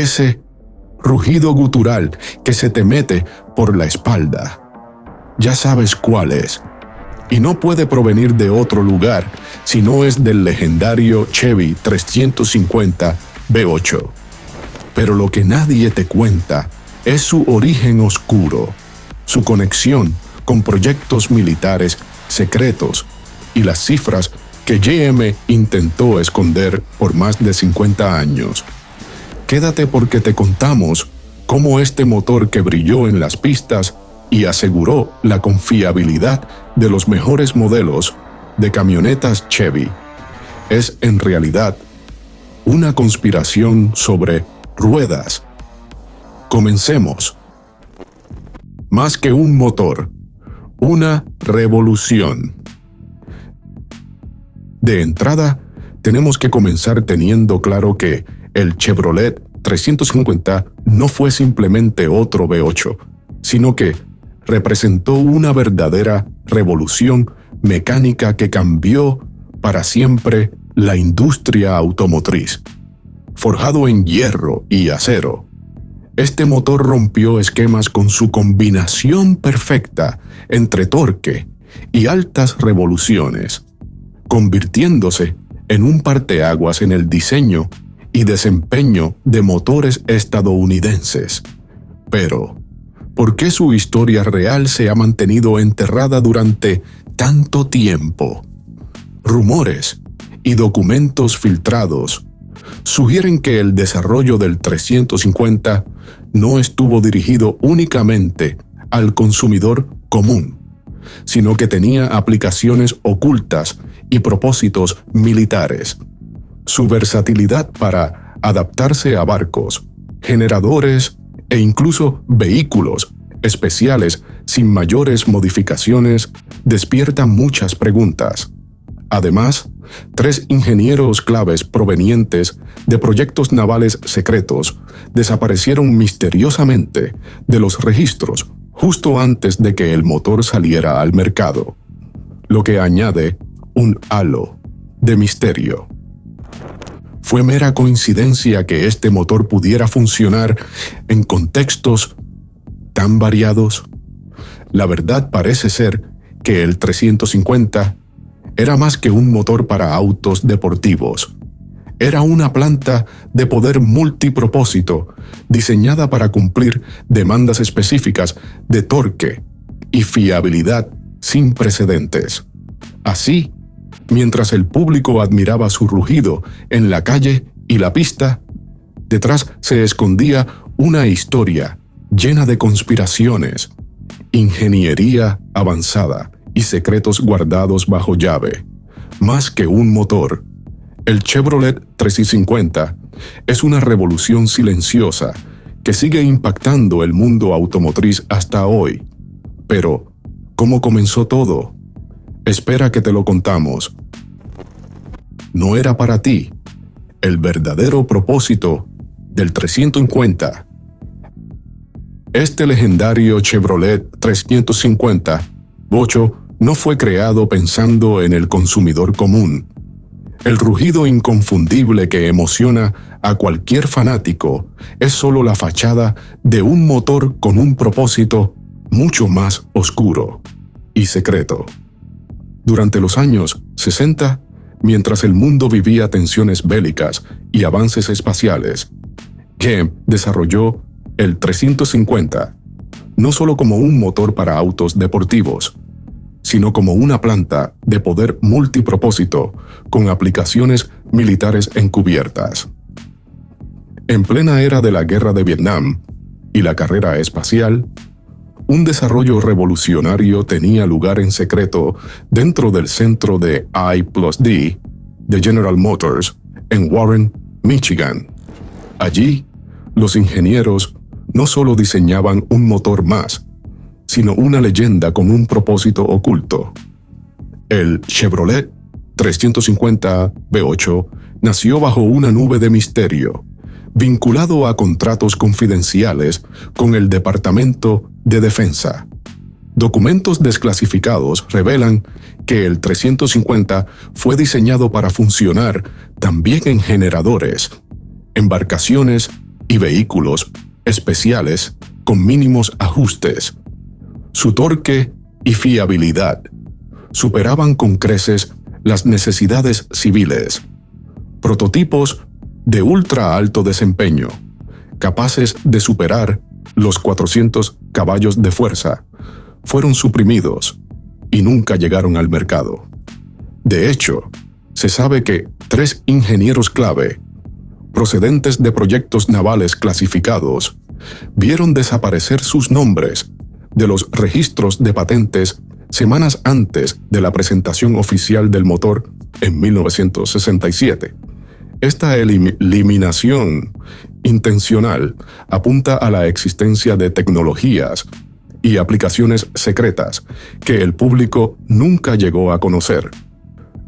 ese rugido gutural que se te mete por la espalda. Ya sabes cuál es, y no puede provenir de otro lugar, sino es del legendario Chevy 350 V8. Pero lo que nadie te cuenta es su origen oscuro, su conexión con proyectos militares secretos y las cifras que GM intentó esconder por más de 50 años. Quédate porque te contamos cómo este motor que brilló en las pistas y aseguró la confiabilidad de los mejores modelos de camionetas Chevy es en realidad una conspiración sobre ruedas. Comencemos. Más que un motor, una revolución. De entrada, tenemos que comenzar teniendo claro que el Chevrolet 350 no fue simplemente otro V8, sino que representó una verdadera revolución mecánica que cambió para siempre la industria automotriz. Forjado en hierro y acero, este motor rompió esquemas con su combinación perfecta entre torque y altas revoluciones, convirtiéndose en un parteaguas en el diseño y desempeño de motores estadounidenses. Pero, ¿por qué su historia real se ha mantenido enterrada durante tanto tiempo? Rumores y documentos filtrados sugieren que el desarrollo del 350 no estuvo dirigido únicamente al consumidor común, sino que tenía aplicaciones ocultas y propósitos militares. Su versatilidad para adaptarse a barcos, generadores e incluso vehículos especiales sin mayores modificaciones despierta muchas preguntas. Además, 3 ingenieros claves provenientes de proyectos navales secretos desaparecieron misteriosamente de los registros justo antes de que el motor saliera al mercado, lo que añade un halo de misterio. ¿Fue mera coincidencia que este motor pudiera funcionar en contextos tan variados? La verdad parece ser que el 350 era más que un motor para autos deportivos. Era una planta de poder multipropósito, diseñada para cumplir demandas específicas de torque y fiabilidad sin precedentes. Así, mientras el público admiraba su rugido en la calle y la pista, detrás se escondía una historia llena de conspiraciones, ingeniería avanzada y secretos guardados bajo llave. Más que un motor, el Chevrolet 350 es una revolución silenciosa que sigue impactando el mundo automotriz hasta hoy. Pero, ¿cómo comenzó todo? Espera que te lo contamos. No era para ti el verdadero propósito del 350. Este legendario Chevrolet 350 V8 no fue creado pensando en el consumidor común. El rugido inconfundible que emociona a cualquier fanático es solo la fachada de un motor con un propósito mucho más oscuro y secreto. Durante los años 60, mientras el mundo vivía tensiones bélicas y avances espaciales, GM desarrolló el 350, no solo como un motor para autos deportivos, sino como una planta de poder multipropósito con aplicaciones militares encubiertas. En plena era de la Guerra de Vietnam y la carrera espacial, un desarrollo revolucionario tenía lugar en secreto dentro del centro de I+D de General Motors en Warren, Michigan. Allí, los ingenieros no solo diseñaban un motor más, sino una leyenda con un propósito oculto. El Chevrolet 350 V8 nació bajo una nube de misterio, vinculado a contratos confidenciales con el Departamento de Defensa. Documentos desclasificados revelan que el 350 fue diseñado para funcionar también en generadores, embarcaciones y vehículos especiales con mínimos ajustes. Su torque y fiabilidad superaban con creces las necesidades civiles. Prototipos de ultra alto desempeño, capaces de superar los 400 caballos de fuerza, fueron suprimidos y nunca llegaron al mercado. De hecho, se sabe que 3 ingenieros clave, procedentes de proyectos navales clasificados, vieron desaparecer sus nombres de los registros de patentes semanas antes de la presentación oficial del motor en 1967. Esta eliminación intencional apunta a la existencia de tecnologías y aplicaciones secretas que el público nunca llegó a conocer.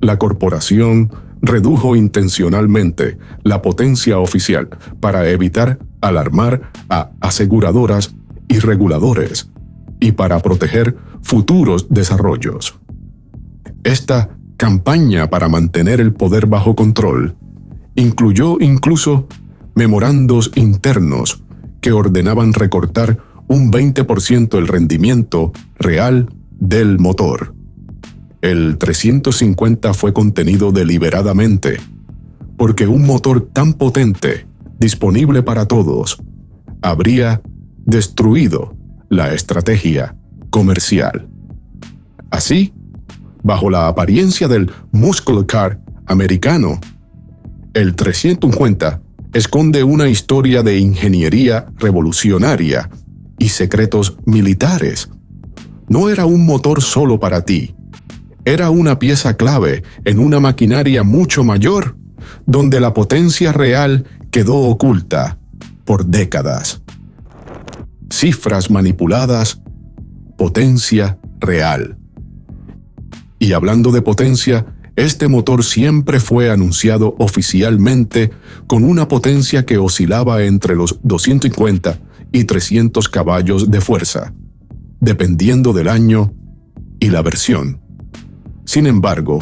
La corporación redujo intencionalmente la potencia oficial para evitar alarmar a aseguradoras y reguladores y para proteger futuros desarrollos. Esta campaña para mantener el poder bajo control incluyó incluso memorandos internos que ordenaban recortar un 20% el rendimiento real del motor. El 350 fue contenido deliberadamente, porque un motor tan potente, disponible para todos, habría destruido la estrategia comercial. Así, bajo la apariencia del muscle car americano, el 350 esconde una historia de ingeniería revolucionaria y secretos militares. No era un motor solo para ti. Era una pieza clave en una maquinaria mucho mayor, donde la potencia real quedó oculta por décadas. Cifras manipuladas, potencia real. Y hablando de potencia, este motor siempre fue anunciado oficialmente con una potencia que oscilaba entre los 250 y 300 caballos de fuerza, dependiendo del año y la versión. Sin embargo,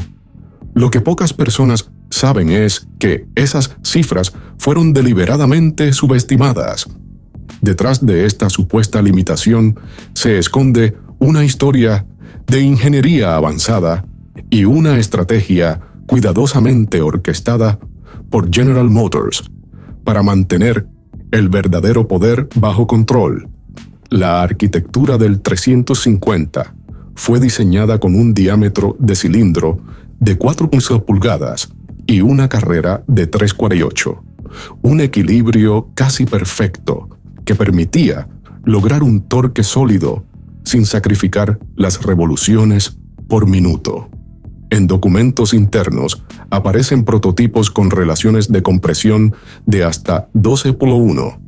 lo que pocas personas saben es que esas cifras fueron deliberadamente subestimadas. Detrás de esta supuesta limitación se esconde una historia de ingeniería avanzada y una estrategia cuidadosamente orquestada por General Motors para mantener el verdadero poder bajo control. La arquitectura del 350 fue diseñada con un diámetro de cilindro de 4.5 pulgadas y una carrera de 3.48, un equilibrio casi perfecto que permitía lograr un torque sólido sin sacrificar las revoluciones por minuto. En documentos internos aparecen prototipos con relaciones de compresión de hasta 12:1,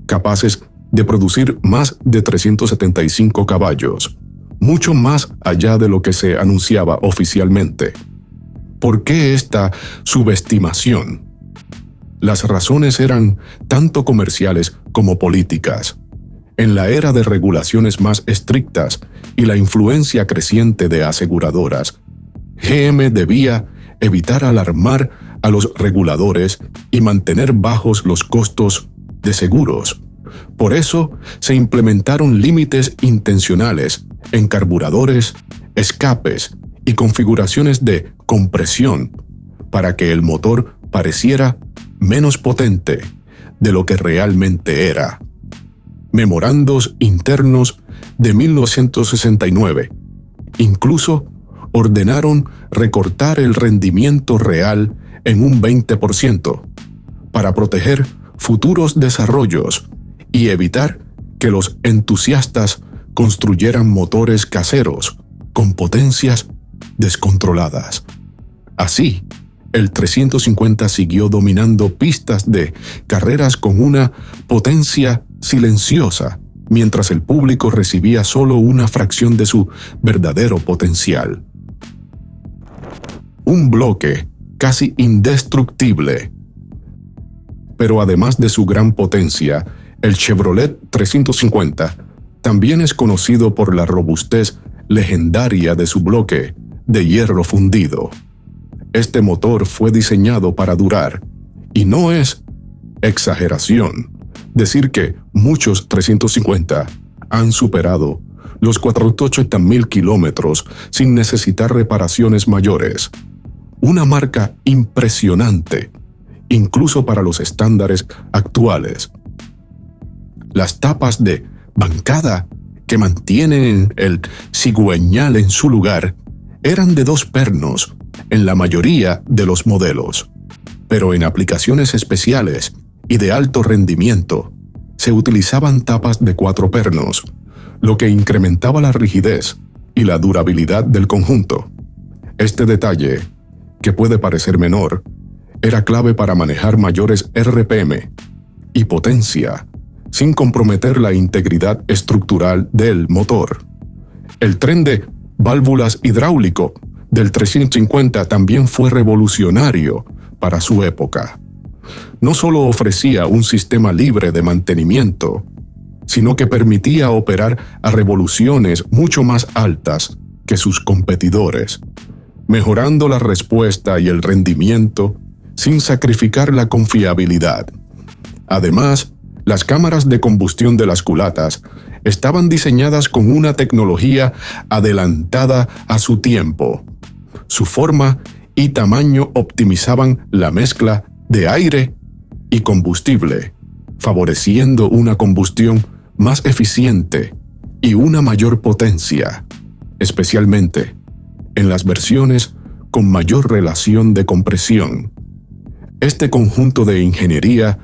capaces de producir más de 375 caballos, mucho más allá de lo que se anunciaba oficialmente. ¿Por qué esta subestimación? Las razones eran tanto comerciales como políticas. En la era de regulaciones más estrictas y la influencia creciente de aseguradoras, GM debía evitar alarmar a los reguladores y mantener bajos los costos de seguros. Por eso se implementaron límites intencionales en carburadores, escapes y configuraciones de compresión para que el motor pareciera menos potente de lo que realmente era. Memorandos internos de 1969 incluso ordenaron recortar el rendimiento real en un 20% para proteger futuros desarrollos y evitar que los entusiastas construyeran motores caseros con potencias descontroladas. Así, el 350 siguió dominando pistas de carreras con una potencia silenciosa, mientras el público recibía solo una fracción de su verdadero potencial. Un bloque casi indestructible. Pero además de su gran potencia, el Chevrolet 350 también es conocido por la robustez legendaria de su bloque de hierro fundido. Este motor fue diseñado para durar, y no es exageración. decir que muchos 350 han superado los 480,000 kilómetros sin necesitar reparaciones mayores. Una marca impresionante, incluso para los estándares actuales. Las tapas de bancada que mantienen el cigüeñal en su lugar eran de 2 pernos en la mayoría de los modelos, pero en aplicaciones especiales y de alto rendimiento se utilizaban tapas de 4 pernos, lo que incrementaba la rigidez y la durabilidad del conjunto. Este detalle, que puede parecer menor, era clave para manejar mayores RPM y potencia sin comprometer la integridad estructural del motor. El tren de válvulas hidráulico del 350 también fue revolucionario para su época. No solo ofrecía un sistema libre de mantenimiento, sino que permitía operar a revoluciones mucho más altas que sus competidores, mejorando la respuesta y el rendimiento sin sacrificar la confiabilidad. Además, las cámaras de combustión de las culatas estaban diseñadas con una tecnología adelantada a su tiempo. Su forma y tamaño optimizaban la mezcla de aire y combustible, favoreciendo una combustión más eficiente y una mayor potencia, especialmente en las versiones con mayor relación de compresión. Este conjunto de ingeniería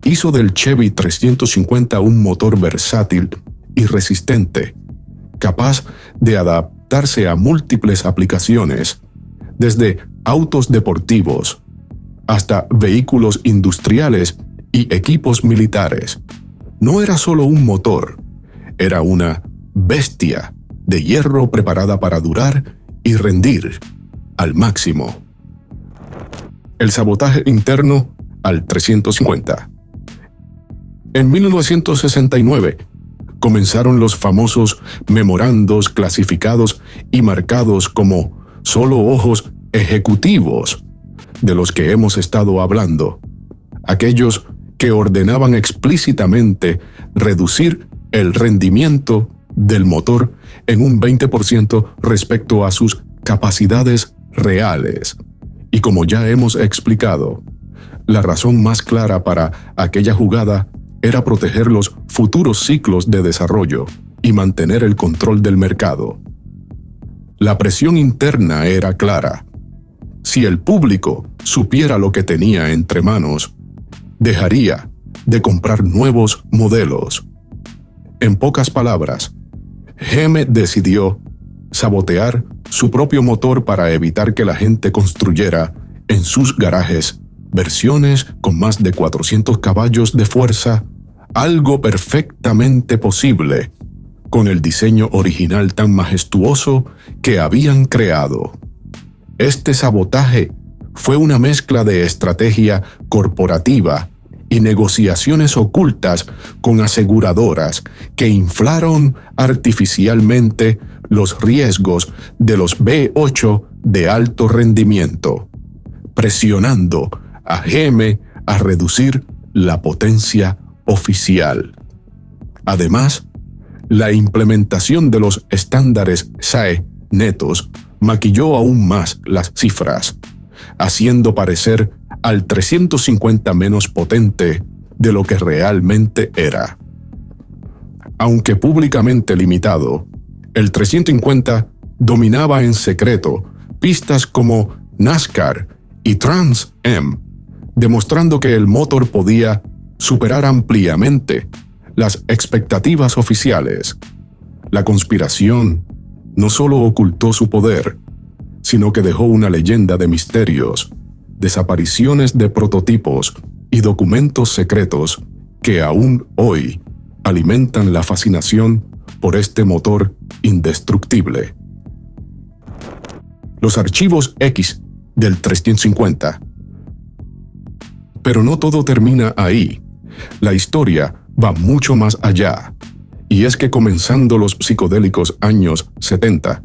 hizo del Chevy 350 un motor versátil y resistente, capaz de adaptarse a múltiples aplicaciones, desde autos deportivos hasta vehículos industriales y equipos militares. No era solo un motor, era una bestia de hierro preparada para durar y rendir al máximo. El sabotaje interno al 350. En 1969 comenzaron los famosos memorandos clasificados y marcados como solo ojos ejecutivos, de los que hemos estado hablando, aquellos que ordenaban explícitamente reducir el rendimiento del motor en un 20% respecto a sus capacidades reales. Y como ya hemos explicado, la razón más clara para aquella jugada era proteger los futuros ciclos de desarrollo y mantener el control del mercado. La presión interna era clara. Si el público supiera lo que tenía entre manos, dejaría de comprar nuevos modelos. En pocas palabras, GM decidió sabotear su propio motor para evitar que la gente construyera en sus garajes versiones con más de 400 caballos de fuerza, algo perfectamente posible con el diseño original tan majestuoso que habían creado. Este sabotaje fue una mezcla de estrategia corporativa y negociaciones ocultas con aseguradoras que inflaron artificialmente los riesgos de los V8 de alto rendimiento, presionando a GM a reducir la potencia oficial. Además, la implementación de los estándares SAE netos maquilló aún más las cifras, haciendo parecer al 350 menos potente de lo que realmente era. Aunque públicamente limitado, el 350 dominaba en secreto pistas como NASCAR y Trans Am, demostrando que el motor podía superar ampliamente las expectativas oficiales. La conspiración no solo ocultó su poder, sino que dejó una leyenda de misterios, desapariciones de prototipos y documentos secretos que aún hoy alimentan la fascinación por este motor indestructible. Los archivos X del 350. Pero no todo termina ahí. La historia va mucho más allá. Y es que comenzando los psicodélicos años 70,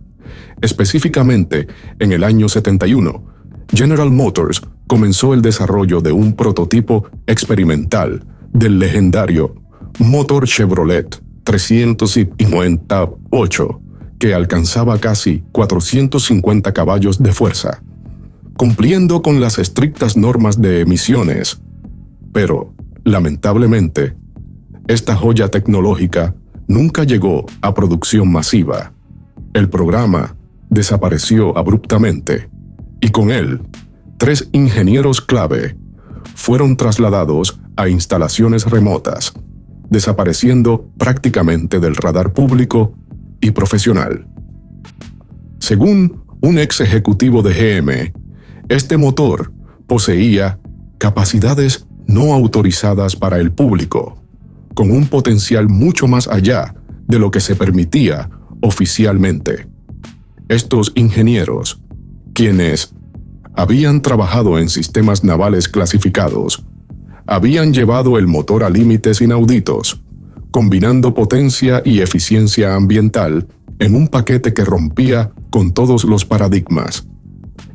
específicamente en el año 71, General Motors comenzó el desarrollo de un prototipo experimental del legendario motor Chevrolet 358, que alcanzaba casi 450 caballos de fuerza, cumpliendo con las estrictas normas de emisiones. Pero, lamentablemente, esta joya tecnológica nunca llegó a producción masiva. El programa desapareció abruptamente, y con él, 3 ingenieros clave fueron trasladados a instalaciones remotas, desapareciendo prácticamente del radar público y profesional. Según un ex ejecutivo de GM, este motor poseía capacidades no autorizadas para el público, con un potencial mucho más allá de lo que se permitía oficialmente. Estos ingenieros, quienes habían trabajado en sistemas navales clasificados, habían llevado el motor a límites inauditos, combinando potencia y eficiencia ambiental en un paquete que rompía con todos los paradigmas.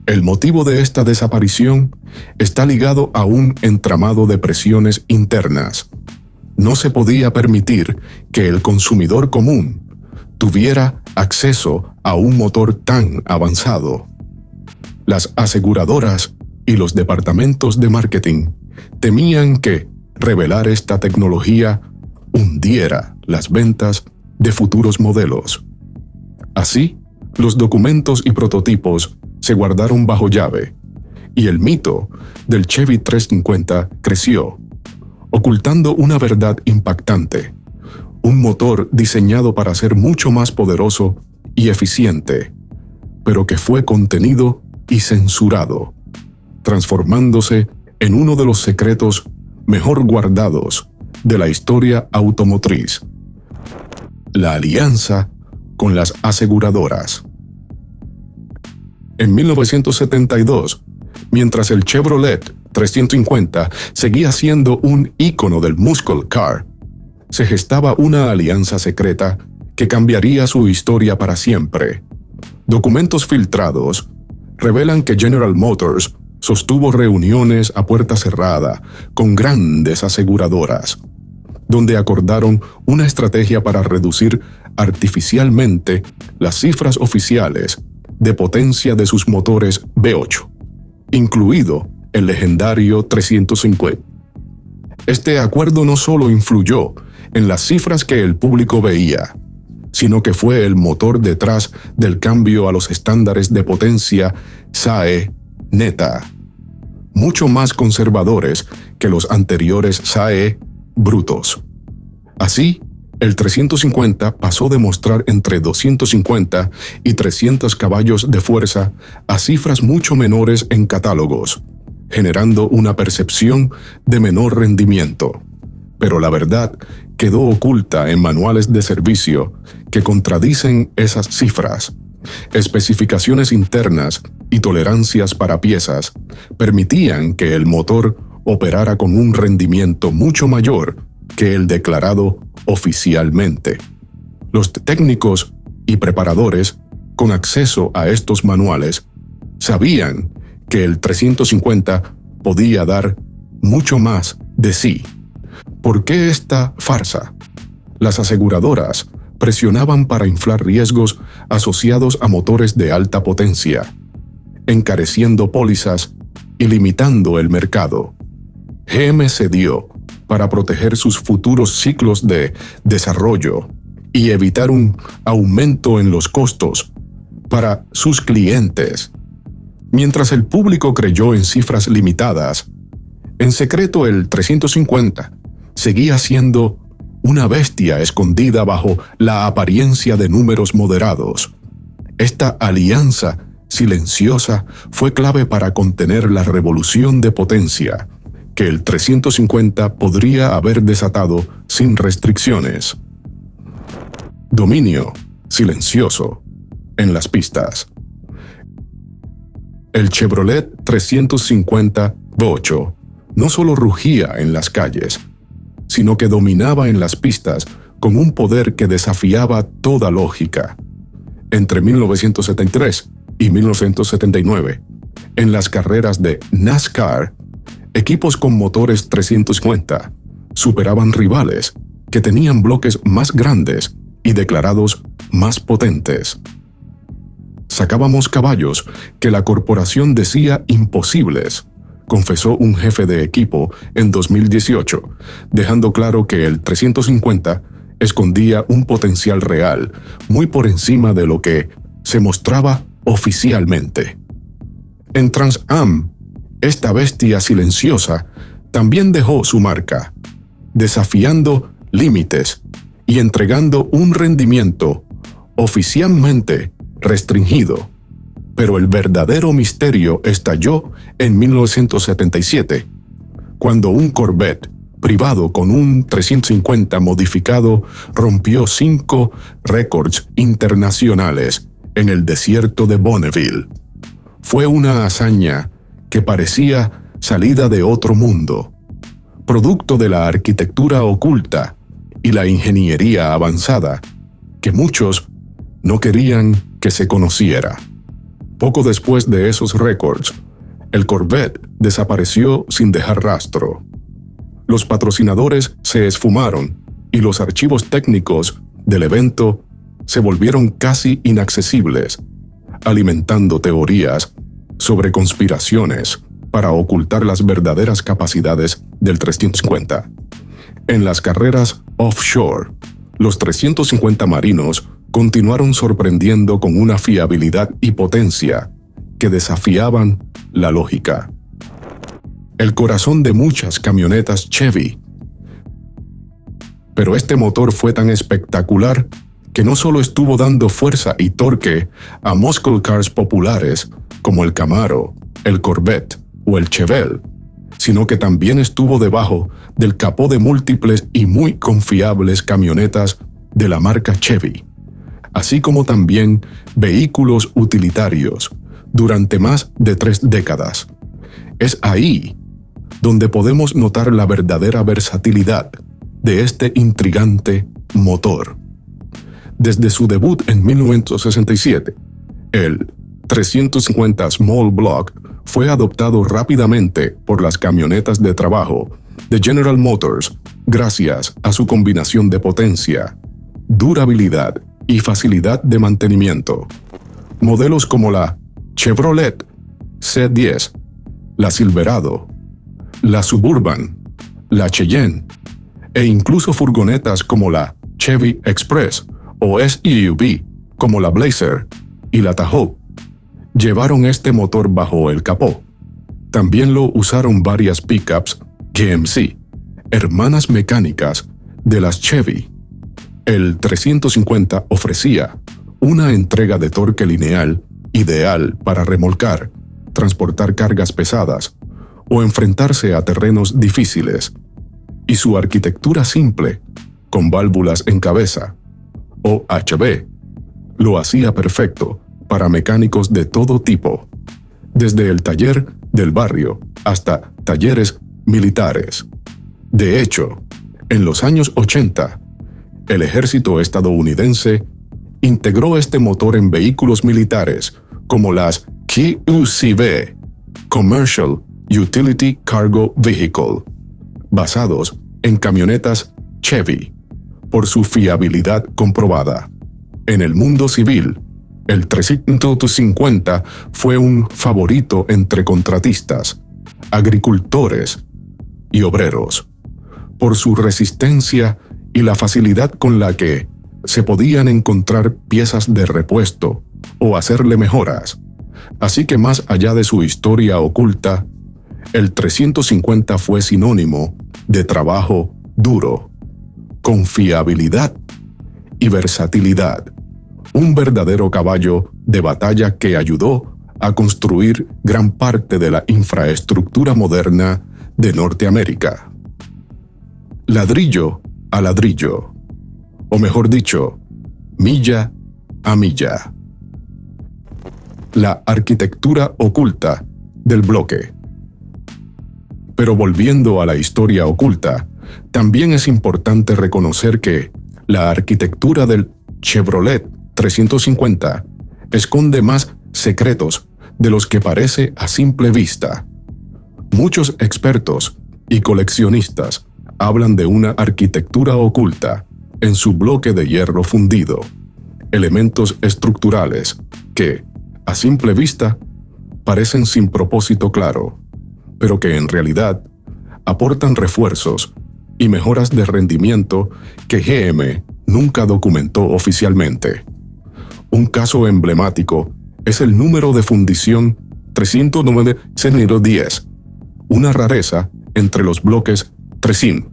El motivo de esta desaparición está ligado a un entramado de presiones internas. No se podía permitir que el consumidor común tuviera acceso a un motor tan avanzado. Las aseguradoras y los departamentos de marketing temían que revelar esta tecnología hundiera las ventas de futuros modelos. Así, los documentos y prototipos se guardaron bajo llave, y el mito del Chevy 350 creció, ocultando una verdad impactante: un motor diseñado para ser mucho más poderoso y eficiente, pero que fue contenido y censurado, transformándose en uno de los secretos mejor guardados de la historia automotriz: la alianza con las aseguradoras. En 1972, mientras el Chevrolet 350 seguía siendo un ícono del muscle car, se gestaba una alianza secreta que cambiaría su historia para siempre. Documentos filtrados revelan que General Motors sostuvo reuniones a puerta cerrada con grandes aseguradoras, donde acordaron una estrategia para reducir artificialmente las cifras oficiales de potencia de sus motores V8, incluido el legendario 350. Este acuerdo no solo influyó en las cifras que el público veía, sino que fue el motor detrás del cambio a los estándares de potencia SAE neta, mucho más conservadores que los anteriores SAE brutos. Así, el 350 pasó de mostrar entre 250 y 300 caballos de fuerza a cifras mucho menores en catálogos, generando una percepción de menor rendimiento. Pero la verdad quedó oculta en manuales de servicio que contradicen esas cifras. Especificaciones internas y tolerancias para piezas permitían que el motor operara con un rendimiento mucho mayor que el declarado oficialmente. Los técnicos y preparadores con acceso a estos manuales sabían que el 350 podía dar mucho más de sí. ¿Por qué esta farsa? Las aseguradoras presionaban para inflar riesgos asociados a motores de alta potencia, encareciendo pólizas y limitando el mercado. GM cedió para proteger sus futuros ciclos de desarrollo y evitar un aumento en los costos para sus clientes. Mientras el público creyó en cifras limitadas, en secreto el 350 seguía siendo una bestia escondida bajo la apariencia de números moderados. Esta alianza silenciosa fue clave para contener la revolución de potencia que el 350 podría haber desatado sin restricciones. Dominio silencioso en las pistas. El Chevrolet 350 V8 no solo rugía en las calles, sino que dominaba en las pistas con un poder que desafiaba toda lógica. Entre 1973 y 1979, en las carreras de NASCAR, equipos con motores 350 superaban rivales que tenían bloques más grandes y declarados más potentes. Sacábamos caballos que la corporación decía imposibles, confesó un jefe de equipo en 2018, dejando claro que el 350 escondía un potencial real muy por encima de lo que se mostraba oficialmente. En Trans Am, esta bestia silenciosa también dejó su marca, desafiando límites y entregando un rendimiento oficialmente restringido. Pero el verdadero misterio estalló en 1977, cuando un Corvette privado con un 350 modificado rompió 5 récords internacionales en el desierto de Bonneville. Fue una hazaña que parecía salida de otro mundo, producto de la arquitectura oculta y la ingeniería avanzada que muchos no querían que se conociera. Poco después de esos récords, el Corvette desapareció sin dejar rastro. Los patrocinadores se esfumaron y los archivos técnicos del evento se volvieron casi inaccesibles, alimentando teorías sobre conspiraciones para ocultar las verdaderas capacidades del 350. En las carreras offshore, los 350 marinos continuaron sorprendiendo con una fiabilidad y potencia que desafiaban la lógica. El corazón de muchas camionetas Chevy. Pero este motor fue tan espectacular que no solo estuvo dando fuerza y torque a muscle cars populares como el Camaro, el Corvette o el Chevelle, sino que también estuvo debajo del capó de múltiples y muy confiables camionetas de la marca Chevy, así como también vehículos utilitarios durante más de 3 décadas. Es ahí donde podemos notar la verdadera versatilidad de este intrigante motor. Desde su debut en 1967, el 350 Small Block fue adoptado rápidamente por las camionetas de trabajo de General Motors gracias a su combinación de potencia, durabilidad y facilidad de mantenimiento. Modelos como la Chevrolet C10, la Silverado, la Suburban, la Cheyenne e incluso furgonetas como la Chevy Express o SUV como la Blazer y la Tahoe llevaron este motor bajo el capó. También lo usaron varias pickups GMC, hermanas mecánicas de las Chevy. El 350 ofrecía una entrega de torque lineal ideal para remolcar, transportar cargas pesadas o enfrentarse a terrenos difíciles, y su arquitectura simple, con válvulas en cabeza, o HB, lo hacía perfecto para mecánicos de todo tipo, desde el taller del barrio hasta talleres militares. De hecho, en los años 80, el ejército estadounidense integró este motor en vehículos militares como las QUCV, Commercial Utility Cargo Vehicle, basados en camionetas Chevy, por su fiabilidad comprobada. En el mundo civil, el 350 fue un favorito entre contratistas, agricultores y obreros, por su resistencia y la facilidad con la que se podían encontrar piezas de repuesto o hacerle mejoras. Así que más allá de su historia oculta, el 350 fue sinónimo de trabajo duro, confiabilidad y versatilidad. Un verdadero caballo de batalla que ayudó a construir gran parte de la infraestructura moderna de Norteamérica. Ladrillo a ladrillo, o mejor dicho, milla a milla. La arquitectura oculta del bloque. Pero volviendo a la historia oculta, también es importante reconocer que la arquitectura del Chevrolet 350 esconde más secretos de los que parece a simple vista. Muchos expertos y coleccionistas hablan de una arquitectura oculta en su bloque de hierro fundido, elementos estructurales que, a simple vista, parecen sin propósito claro, pero que en realidad aportan refuerzos y mejoras de rendimiento que GM nunca documentó oficialmente. Un caso emblemático es el número de fundición 309-10, una rareza entre los bloques Tresin.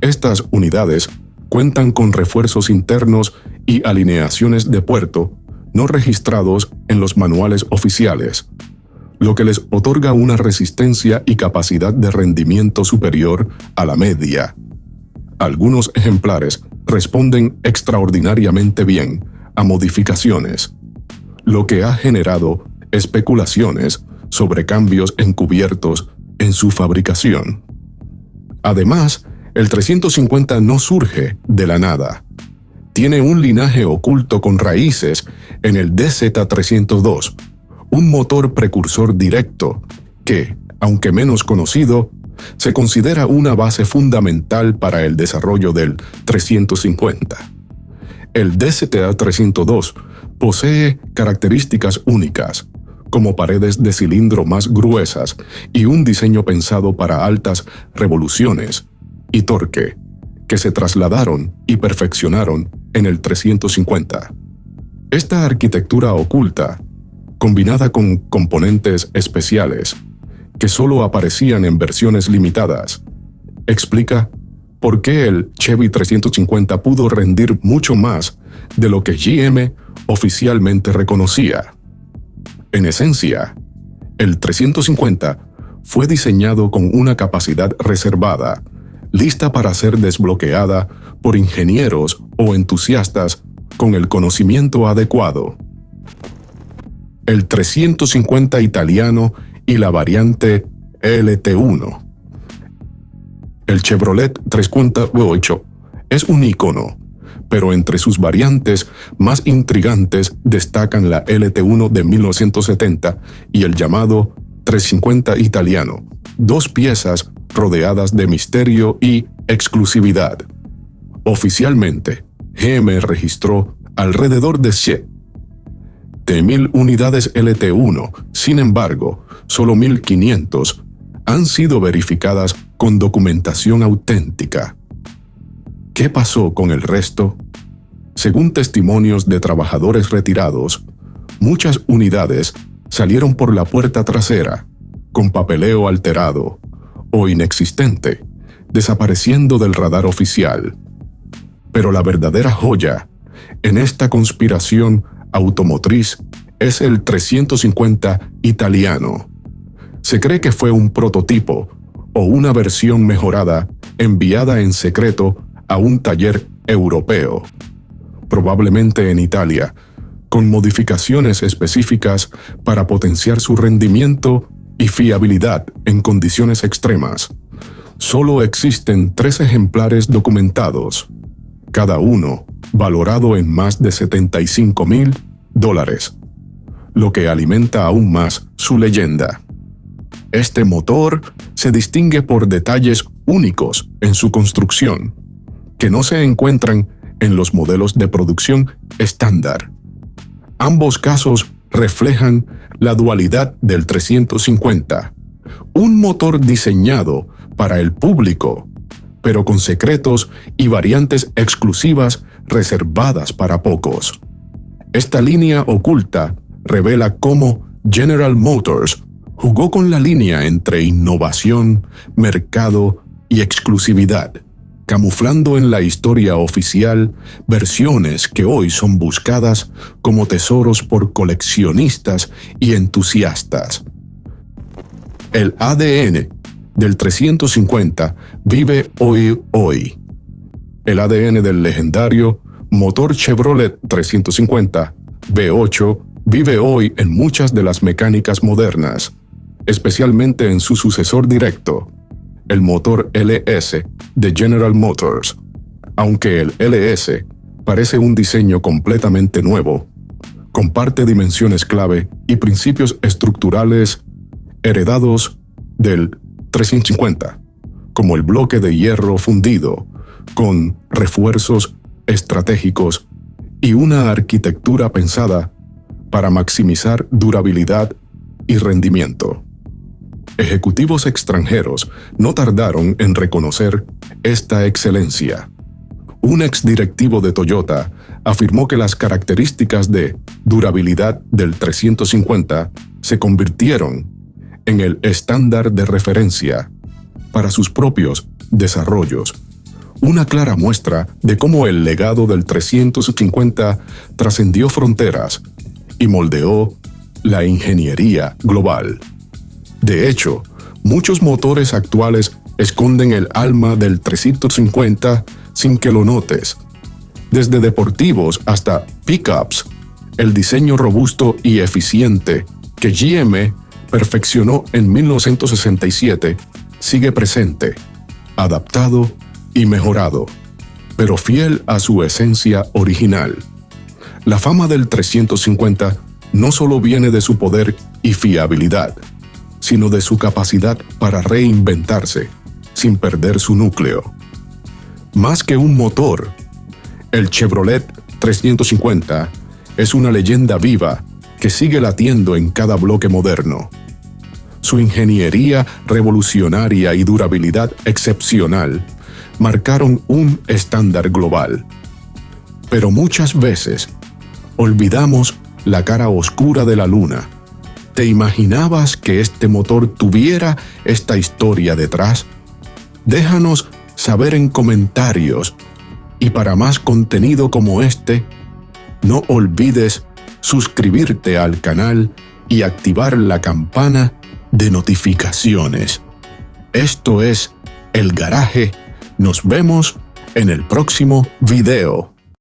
Estas unidades cuentan con refuerzos internos y alineaciones de puerto no registrados en los manuales oficiales, lo que les otorga una resistencia y capacidad de rendimiento superior a la media. Algunos ejemplares responden extraordinariamente bien a modificaciones, lo que ha generado especulaciones sobre cambios encubiertos en su fabricación. Además, el 350 no surge de la nada. Tiene un linaje oculto con raíces en el DZ302, un motor precursor directo que, aunque menos conocido, se considera una base fundamental para el desarrollo del 350. El DZ302 posee características únicas, como paredes de cilindro más gruesas y un diseño pensado para altas revoluciones y torque, que se trasladaron y perfeccionaron en el 350. Esta arquitectura oculta, combinada con componentes especiales, que solo aparecían en versiones limitadas, explica por qué el Chevy 350 pudo rendir mucho más de lo que GM oficialmente reconocía. En esencia, el 350 fue diseñado con una capacidad reservada, lista para ser desbloqueada por ingenieros o entusiastas con el conocimiento adecuado. El 350 italiano y la variante LT1. El Chevrolet 348 es un ícono, pero entre sus variantes más intrigantes destacan la LT1 de 1970 y el llamado 350 italiano, dos piezas rodeadas de misterio y exclusividad. Oficialmente, GM registró alrededor de 1,000 unidades LT1, sin embargo, solo 1,500 han sido verificadas con documentación auténtica. ¿Qué pasó con el resto? Según testimonios de trabajadores retirados, muchas unidades salieron por la puerta trasera, con papeleo alterado o inexistente, desapareciendo del radar oficial. Pero la verdadera joya en esta conspiración automotriz es el 350 italiano. Se cree que fue un prototipo o una versión mejorada enviada en secreto a un taller europeo, probablemente en Italia, con modificaciones específicas para potenciar su rendimiento y fiabilidad en condiciones extremas. Solo existen 3 ejemplares documentados, cada uno valorado en más de $75,000, lo que alimenta aún más su leyenda. Este motor se distingue por detalles únicos en su construcción, que no se encuentran en los modelos de producción estándar. Ambos casos reflejan la dualidad del 350, un motor diseñado para el público, pero con secretos y variantes exclusivas reservadas para pocos. Esta línea oculta revela cómo General Motors jugó con la línea entre innovación, mercado y exclusividad, camuflando en la historia oficial versiones que hoy son buscadas como tesoros por coleccionistas y entusiastas. El ADN del 350 vive hoy. El ADN del legendario motor Chevrolet 350 V8 vive hoy en muchas de las mecánicas modernas, especialmente en su sucesor directo, el motor LS de General Motors. Aunque el LS parece un diseño completamente nuevo, comparte dimensiones clave y principios estructurales heredados del 350, como el bloque de hierro fundido, con refuerzos estratégicos y una arquitectura pensada para maximizar durabilidad y rendimiento. Ejecutivos extranjeros no tardaron en reconocer esta excelencia. Un exdirectivo de Toyota afirmó que las características de durabilidad del 350 se convirtieron en el estándar de referencia para sus propios desarrollos. Una clara muestra de cómo el legado del 350 trascendió fronteras y moldeó la ingeniería global. De hecho, muchos motores actuales esconden el alma del 350 sin que lo notes. Desde deportivos hasta pickups, el diseño robusto y eficiente que GM perfeccionó en 1967 sigue presente, adaptado y mejorado, pero fiel a su esencia original. La fama del 350 no solo viene de su poder y fiabilidad, sino de su capacidad para reinventarse sin perder su núcleo. Más que un motor, el Chevrolet 350 es una leyenda viva que sigue latiendo en cada bloque moderno. Su ingeniería revolucionaria y durabilidad excepcional marcaron un estándar global. Pero muchas veces olvidamos la cara oscura de la luna. ¿Te imaginabas que este motor tuviera esta historia detrás? Déjanos saber en comentarios. Y para más contenido como este, no olvides suscribirte al canal y activar la campana de notificaciones. Esto es El Garaje. Nos vemos en el próximo video.